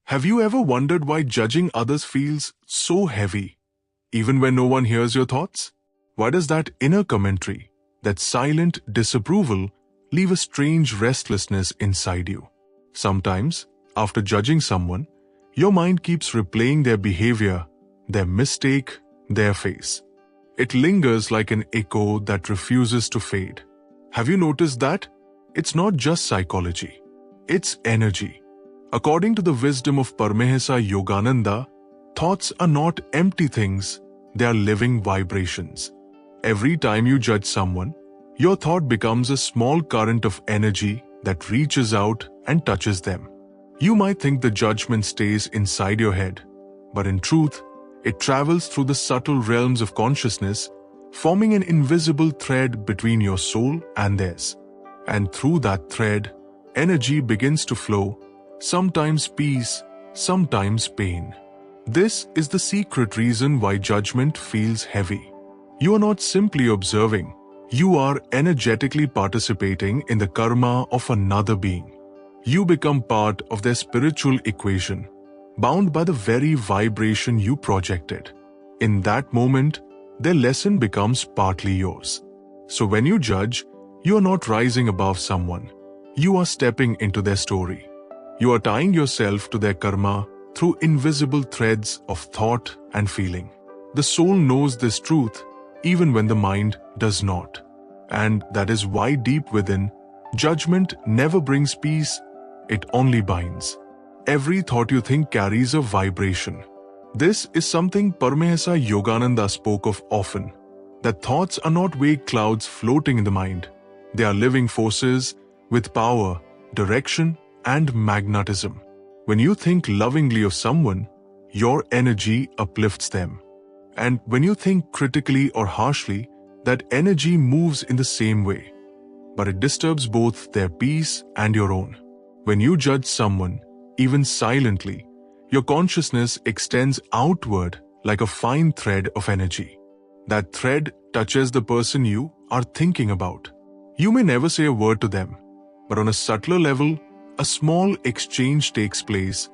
Have you ever wondered why judging others feels so heavy, even when no one hears your thoughts? Why does that inner commentary, that silent disapproval, leave a strange restlessness inside you? Sometimes, after judging someone, your mind keeps replaying their behavior, their mistake, their face. It lingers like an echo that refuses to fade. Have you noticed that? It's not just psychology. It's energy. According to the wisdom of Paramahansa Yogananda, thoughts are not empty things, they are living vibrations. Every time you judge someone, your thought becomes a small current of energy that reaches out and touches them. You might think the judgment stays inside your head, but in truth, it travels through the subtle realms of consciousness, forming an invisible thread between your soul and theirs. And through that thread, energy begins to flow, sometimes peace, sometimes pain. This is the secret reason why judgment feels heavy. You are not simply observing, you are energetically participating in the karma of another being. You become part of their spiritual equation, bound by the very vibration you projected. In that moment, their lesson becomes partly yours. So when you judge, you are not rising above someone. You are stepping into their story. You are tying yourself to their karma through invisible threads of thought and feeling. The soul knows this truth even when the mind does not. And that is why deep within, judgment never brings peace, it only binds. Every thought you think carries a vibration. This is something Paramahansa Yogananda spoke of often, that thoughts are not vague clouds floating in the mind. They are living forces with power, direction, and magnetism. When you think lovingly of someone, your energy uplifts them. And when you think critically or harshly, that energy moves in the same way. But it disturbs both their peace and your own. When you judge someone, even silently, your consciousness extends outward like a fine thread of energy. That thread touches the person you are thinking about. You may never say a word to them, but on a subtler level, a small exchange takes place,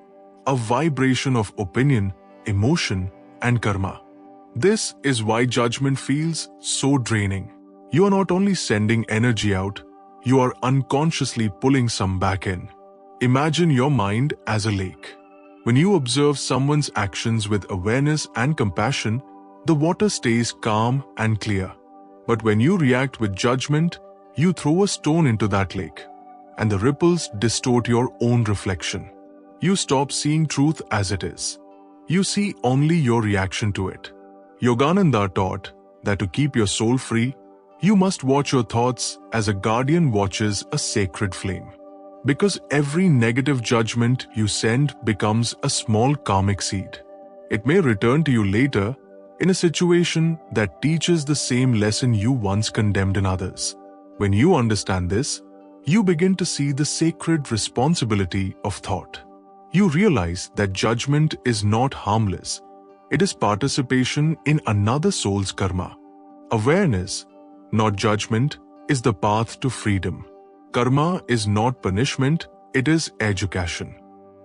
a vibration of opinion, emotion, and karma. This is why judgment feels so draining. You are not only sending energy out, you are unconsciously pulling some back in. Imagine your mind as a lake. When you observe someone's actions with awareness and compassion, the water stays calm and clear. But when you react with judgment, you throw a stone into that lake, and the ripples distort your own reflection. You stop seeing truth as it is. You see only your reaction to it. Yogananda taught that to keep your soul free, you must watch your thoughts as a guardian watches a sacred flame. Because every negative judgment you send becomes a small karmic seed. It may return to you later in a situation that teaches the same lesson you once condemned in others. When you understand this, you begin to see the sacred responsibility of thought. You realize that judgment is not harmless. It is participation in another soul's karma. Awareness, not judgment, is the path to freedom. Karma is not punishment, it is education.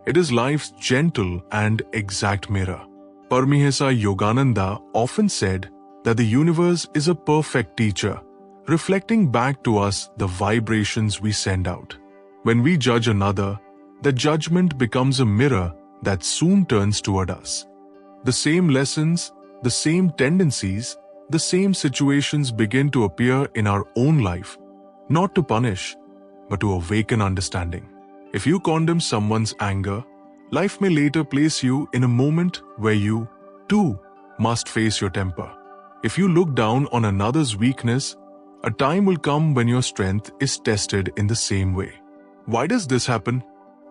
It is life's gentle and exact mirror. Paramahansa Yogananda often said that the universe is a perfect teacher, reflecting back to us the vibrations we send out. When we judge another, the judgment becomes a mirror that soon turns toward us. The same lessons, the same tendencies, the same situations begin to appear in our own life, not to punish, but to awaken understanding. If you condemn someone's anger, life may later place you in a moment where you, too, must face your temper. If you look down on another's weakness, a time will come when your strength is tested in the same way. Why does this happen?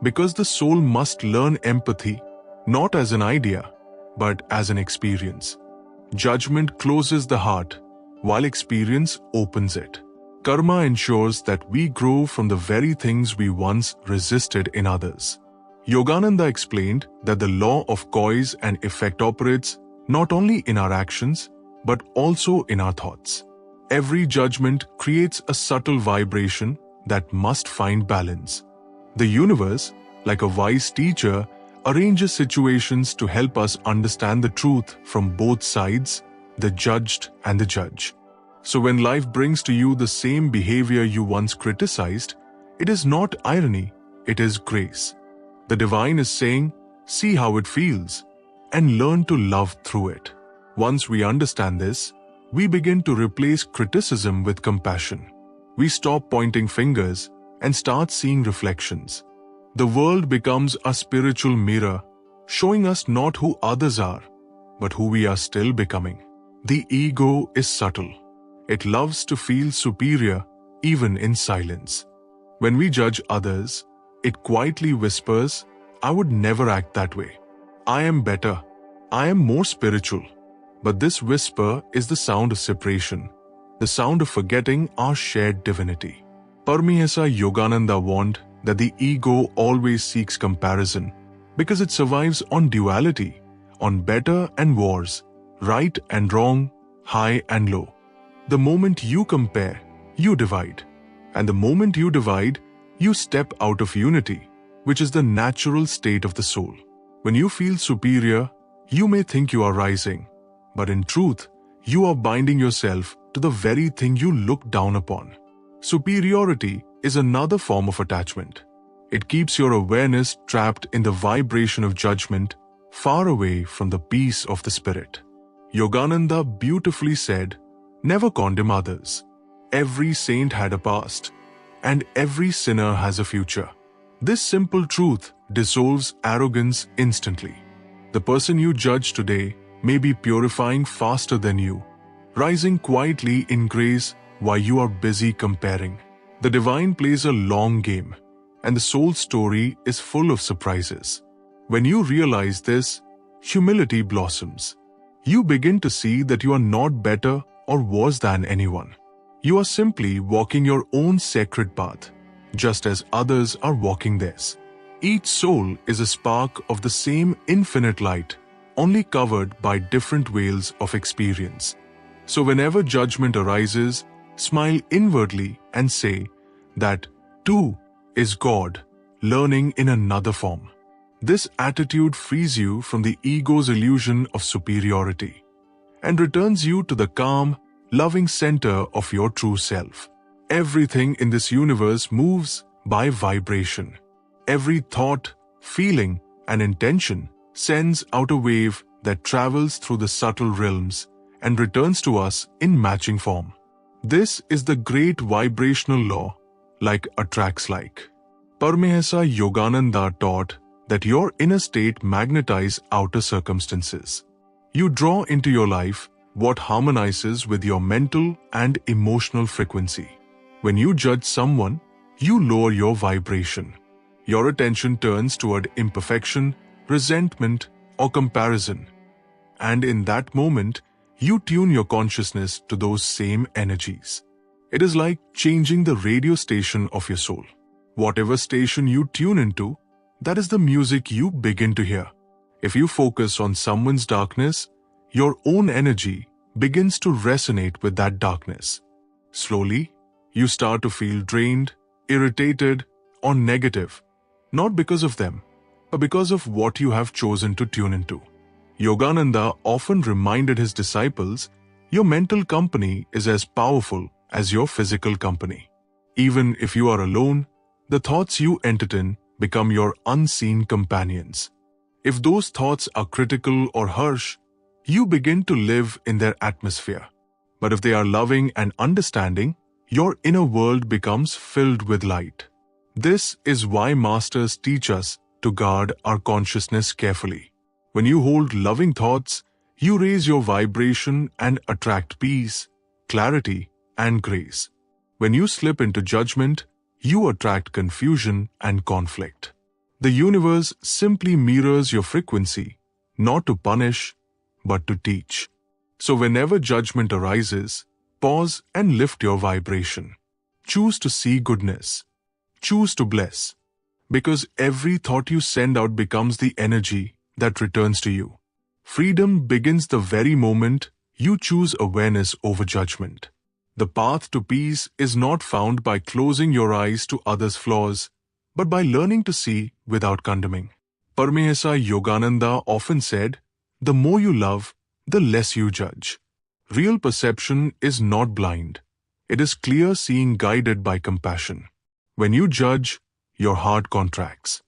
Because the soul must learn empathy, not as an idea, but as an experience. Judgment closes the heart, while experience opens it. Karma ensures that we grow from the very things we once resisted in others. Yogananda explained that the law of cause and effect operates not only in our actions, but also in our thoughts. Every judgment creates a subtle vibration that must find balance. The universe, like a wise teacher, arranges situations to help us understand the truth from both sides, the judged and the judge. So when life brings to you the same behavior you once criticized, it is not irony, it is grace. The divine is saying, see how it feels, and learn to love through it. Once we understand this, we begin to replace criticism with compassion. We stop pointing fingers and start seeing reflections. The world becomes a spiritual mirror, showing us not who others are, but who we are still becoming. The ego is subtle. It loves to feel superior, even in silence. When we judge others, it quietly whispers, I would never act that way. I am better. I am more spiritual. But this whisper is the sound of separation, the sound of forgetting our shared divinity. Paramahansa Yogananda warned that the ego always seeks comparison because it survives on duality, on better and worse, right and wrong, high and low. The moment you compare, you divide. And the moment you divide, you step out of unity, which is the natural state of the soul. When you feel superior, you may think you are rising, but in truth, you are binding yourself to the very thing you look down upon. Superiority is another form of attachment. It keeps your awareness trapped in the vibration of judgment, far away from the peace of the spirit. Yogananda beautifully said, never condemn others. Every saint had a past, and every sinner has a future. This simple truth dissolves arrogance instantly. The person you judge today may be purifying faster than you, rising quietly in grace while you are busy comparing. The divine plays a long game, and the soul's story is full of surprises. When you realize this, humility blossoms. You begin to see that you are not better or worse than anyone. You are simply walking your own sacred path, just as others are walking theirs. Each soul is a spark of the same infinite light, only covered by different veils of experience. So whenever judgment arises, smile inwardly and say that too is God, learning in another form. This attitude frees you from the ego's illusion of superiority and returns you to the calm, loving center of your true self. Everything in this universe moves by vibration. Every thought, feeling, and intention sends out a wave that travels through the subtle realms and returns to us in matching form. This is the great vibrational law, like attracts like. Paramahansa Yogananda taught that your inner state magnetizes outer circumstances. You draw into your life what harmonizes with your mental and emotional frequency. When you judge someone, you lower your vibration. Your attention turns toward imperfection, resentment, or comparison. And in that moment, you tune your consciousness to those same energies. It is like changing the radio station of your soul. Whatever station you tune into, that is the music you begin to hear. If you focus on someone's darkness, your own energy begins to resonate with that darkness. Slowly, you start to feel drained, irritated, or negative, not because of them, but because of what you have chosen to tune into. Yogananda often reminded his disciples, your mental company is as powerful as your physical company. Even if you are alone, the thoughts you entertain become your unseen companions. If those thoughts are critical or harsh, you begin to live in their atmosphere. But if they are loving and understanding, your inner world becomes filled with light. This is why masters teach us to guard our consciousness carefully. When you hold loving thoughts, you raise your vibration and attract peace, clarity, and grace. When you slip into judgment, you attract confusion and conflict. The universe simply mirrors your frequency, not to punish, but to teach. So whenever judgment arises, pause and lift your vibration. Choose to see goodness. Choose to bless. Because every thought you send out becomes the energy that returns to you. Freedom begins the very moment you choose awareness over judgment. The path to peace is not found by closing your eyes to others' flaws, but by learning to see without condemning. Paramahansa Yogananda often said, "The more you love, the less you judge." Real perception is not blind. It is clear seeing guided by compassion. When you judge, your heart contracts.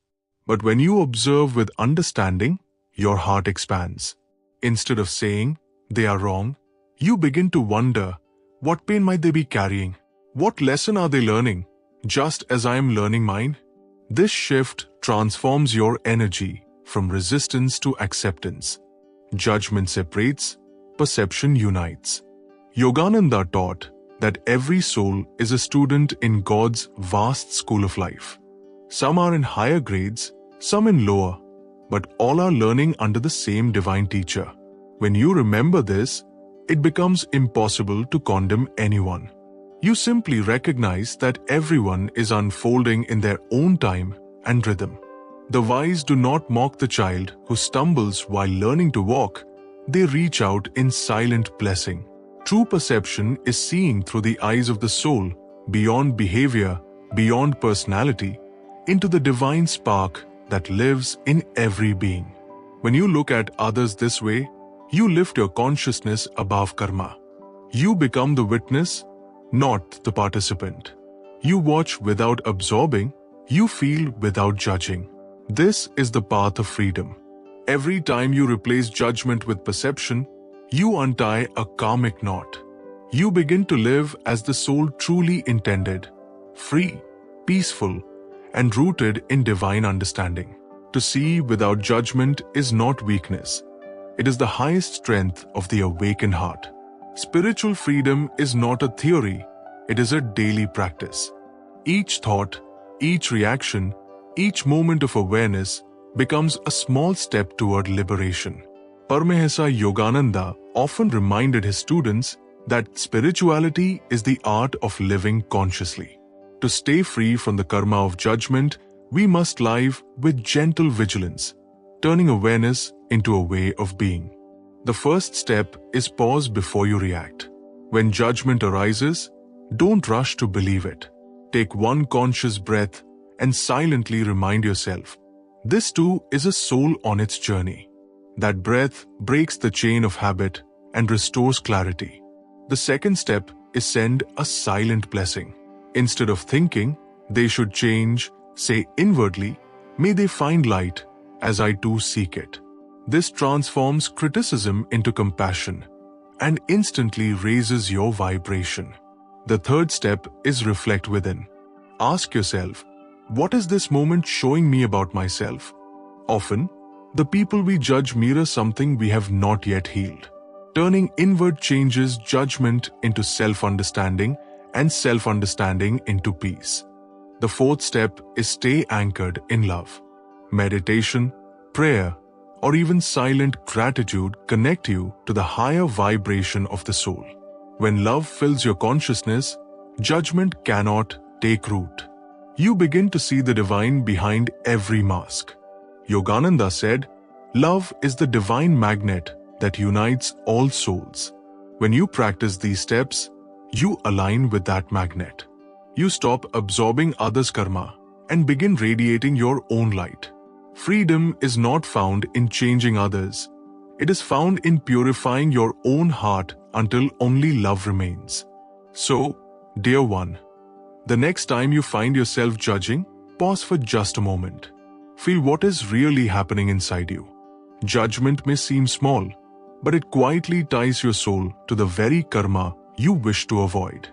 But when you observe with understanding, your heart expands. Instead of saying, "They are wrong," you begin to wonder, what pain might they be carrying? What lesson are they learning, just as I am learning mine? This shift transforms your energy from resistance to acceptance. Judgment separates, perception unites. Yogananda taught that every soul is a student in God's vast school of life. Some are in higher grades, some in lower, but all are learning under the same divine teacher. When you remember this, it becomes impossible to condemn anyone. You simply recognize that everyone is unfolding in their own time and rhythm. The wise do not mock the child who stumbles while learning to walk. They reach out in silent blessing. True perception is seeing through the eyes of the soul, beyond behavior, beyond personality, into the divine spark that lives in every being. When you look at others this way, you lift your consciousness above karma. You become the witness, not the participant. You watch without absorbing, you feel without judging. This is the path of freedom. Every time you replace judgment with perception, you untie a karmic knot. You begin to live as the soul truly intended, free, peaceful, and rooted in divine understanding. To see without judgment is not weakness. It is the highest strength of the awakened heart. Spiritual freedom is not a theory, it is a daily practice. Each thought, each reaction, each moment of awareness becomes a small step toward liberation. Paramahansa Yogananda often reminded his students that spirituality is the art of living consciously. To stay free from the karma of judgment, we must live with gentle vigilance, turning awareness into a way of being. The first step is pause before you react. When judgment arises, don't rush to believe it. Take one conscious breath and silently remind yourself, this too is a soul on its journey. That breath breaks the chain of habit and restores clarity. The second step is send a silent blessing. Instead of thinking, they should change, say inwardly, may they find light as I too seek it. This transforms criticism into compassion and instantly raises your vibration. The third step is reflect within. Ask yourself, what is this moment showing me about myself? Often, the people we judge mirror something we have not yet healed. Turning inward changes judgment into self-understanding and self-understanding into peace. The fourth step is stay anchored in love. Meditation, prayer, or even silent gratitude connect you to the higher vibration of the soul. When love fills your consciousness, judgment cannot take root. You begin to see the divine behind every mask. Yogananda said, love is the divine magnet that unites all souls. When you practice these steps, you align with that magnet. You stop absorbing others' karma and begin radiating your own light. Freedom is not found in changing others. It is found in purifying your own heart until only love remains. So, dear one, the next time you find yourself judging, pause for just a moment. Feel what is really happening inside you. Judgment may seem small, but it quietly ties your soul to the very karma you wish to avoid.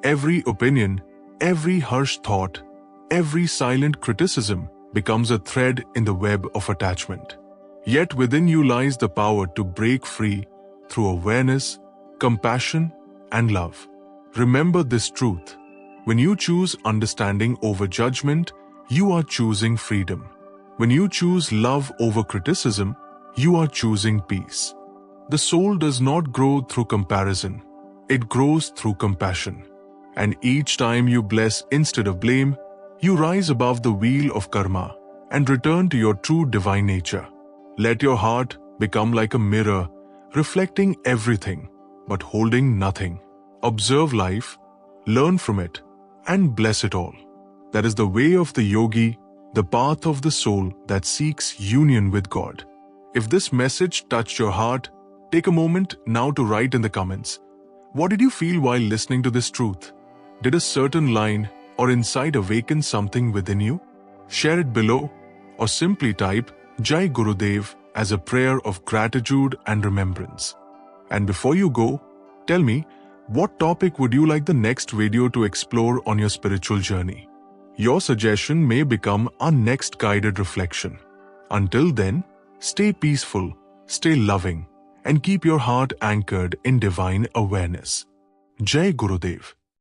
Every opinion, every harsh thought, every silent criticism becomes a thread in the web of attachment. Yet within you lies the power to break free through awareness, compassion, and love. Remember this truth. When you choose understanding over judgment, you are choosing freedom. When you choose love over criticism, you are choosing peace. The soul does not grow through comparison. It grows through compassion. And each time you bless instead of blame, you rise above the wheel of karma and return to your true divine nature. Let your heart become like a mirror, reflecting everything, but holding nothing. Observe life, learn from it, and bless it all. That is the way of the yogi, the path of the soul that seeks union with God. If this message touched your heart, take a moment now to write in the comments. What did you feel while listening to this truth? Did a certain line or insight awaken something within you? Share it below or simply type Jai Gurudev as a prayer of gratitude and remembrance. And before you go, tell me, what topic would you like the next video to explore on your spiritual journey? Your suggestion may become our next guided reflection. Until then, stay peaceful, stay loving, and keep your heart anchored in divine awareness. Jai Gurudev.